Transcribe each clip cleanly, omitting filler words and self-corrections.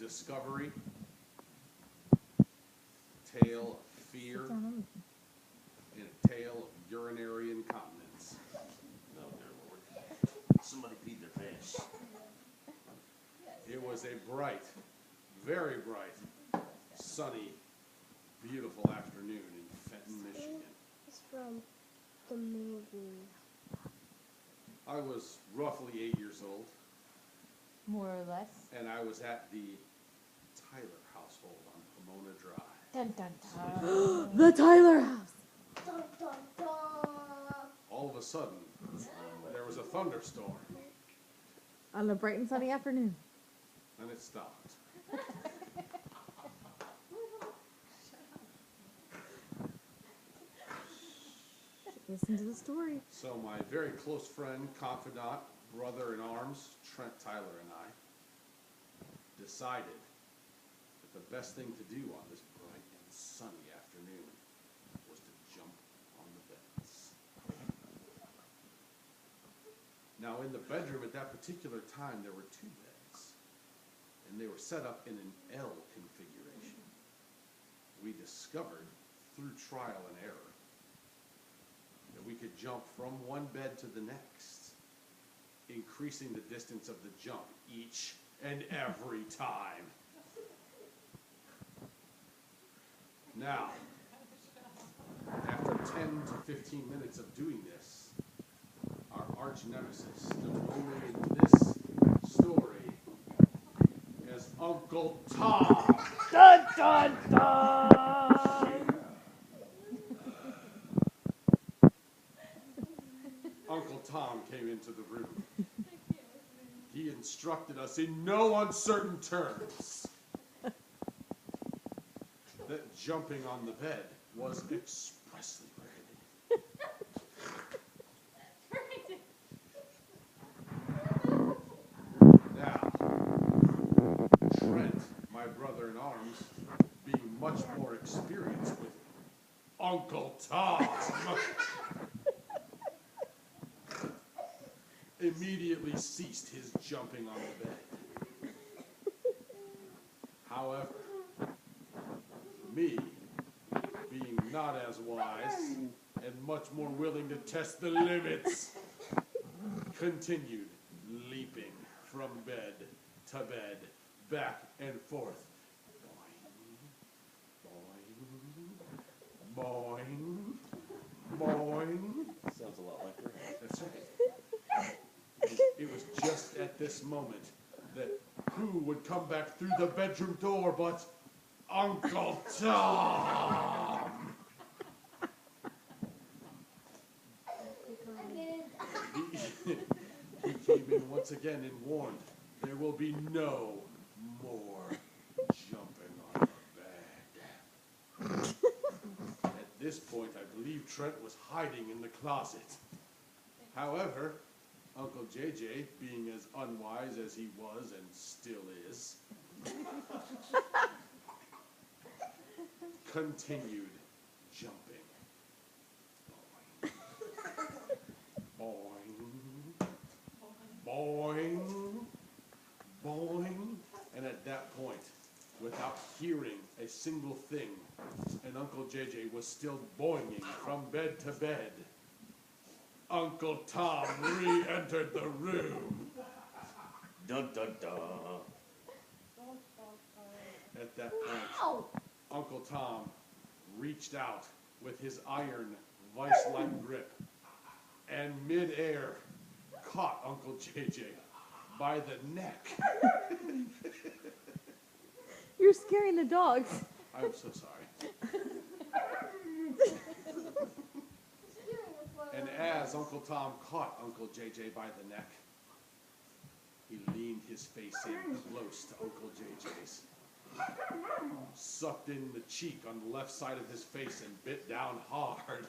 discovery, tale of fear, and a tale of urinary incontinence. No, dear Lord. Somebody peed their pants. It was a bright, very bright, sunny, beautiful afternoon in Fenton, Michigan. It's from the movie. I was roughly 8 years old, More or less. and I was at the Tyler household on Pomona Drive. Dun dun dun. The Tyler house. Dun, dun, dun. All of a sudden, there was a thunderstorm, On a bright and sunny afternoon. and it stopped. Listen to the story. So my very close friend, confidant, brother in arms, Trent Tyler, and I decided that the best thing to do on this bright and sunny afternoon was to jump on the beds. Now, in the bedroom at that particular time, there were 2 beds, and they were set up in an L configuration. We discovered through trial and error that we could jump from one bed to the next, increasing the distance of the jump each and every time. Now, after 10 to 15 minutes of doing this, our arch nemesis, known only in this story as Uncle Tom, Dun dun dun! Uncle Tom came into the room. He instructed us in no uncertain terms that jumping on the bed was expressly prohibited. Now, Trent, my brother in arms, being much more experienced with Uncle Tom, immediately ceased his jumping on the bed. However, me, being not as wise and much more willing to test the limits, continued leaping from bed to bed, back and forth. Boing, boing, boing, boing. Sounds a lot like her. That's right. It was just at this moment that who would come back through the bedroom door but Uncle Tom. He came in once again and warned there will be no more jumping on the bed. At this point, I believe Trent was hiding in the closet. However, Uncle JJ, being as unwise as he was and still is, continued jumping. Boing, boing, boing. And at that point, without hearing a single thing, and Uncle JJ was still boinging from bed to bed, Uncle Tom re-entered the room. Dun dun dun. At that point, Uncle Tom reached out with his iron, vice-like grip and mid-air caught Uncle JJ by the neck. You're scaring the dogs. I'm so sorry. And as Uncle Tom caught Uncle JJ by the neck, he leaned his face in close to Uncle JJ's, sucked in the cheek on the left side of his face and bit down hard.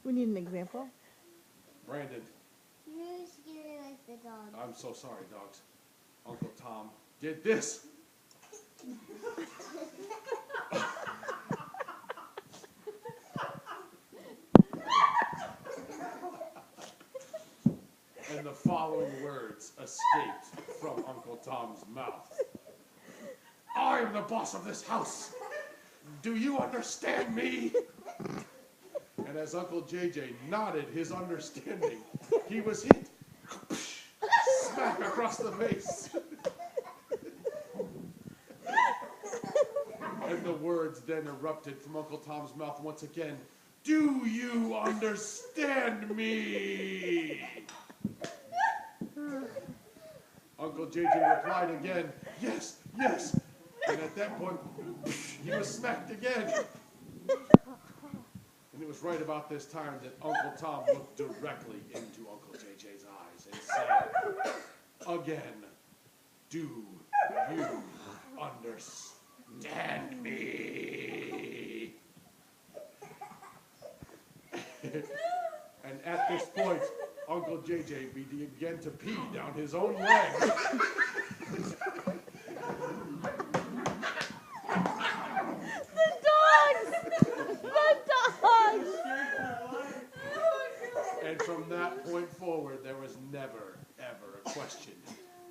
We need an example. Brandon, You're scaring like the dog. I'm so sorry, dogs. Uncle Tom did this. And the following words escaped from Uncle Tom's mouth. I am the boss of this house. Do you understand me? And as Uncle JJ nodded his understanding, he was hit smack across the face. And the words then erupted from Uncle Tom's mouth once again. Do you understand me? Uncle JJ replied again, yes, yes. And at that point, he was smacked again. And it was right about this time that Uncle Tom looked directly into Uncle JJ's eyes and said, again, do you understand me? And at this point, Uncle JJ began to pee down his own leg. And from that point forward, there was never, ever a question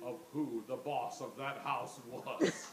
of who the boss of that house was.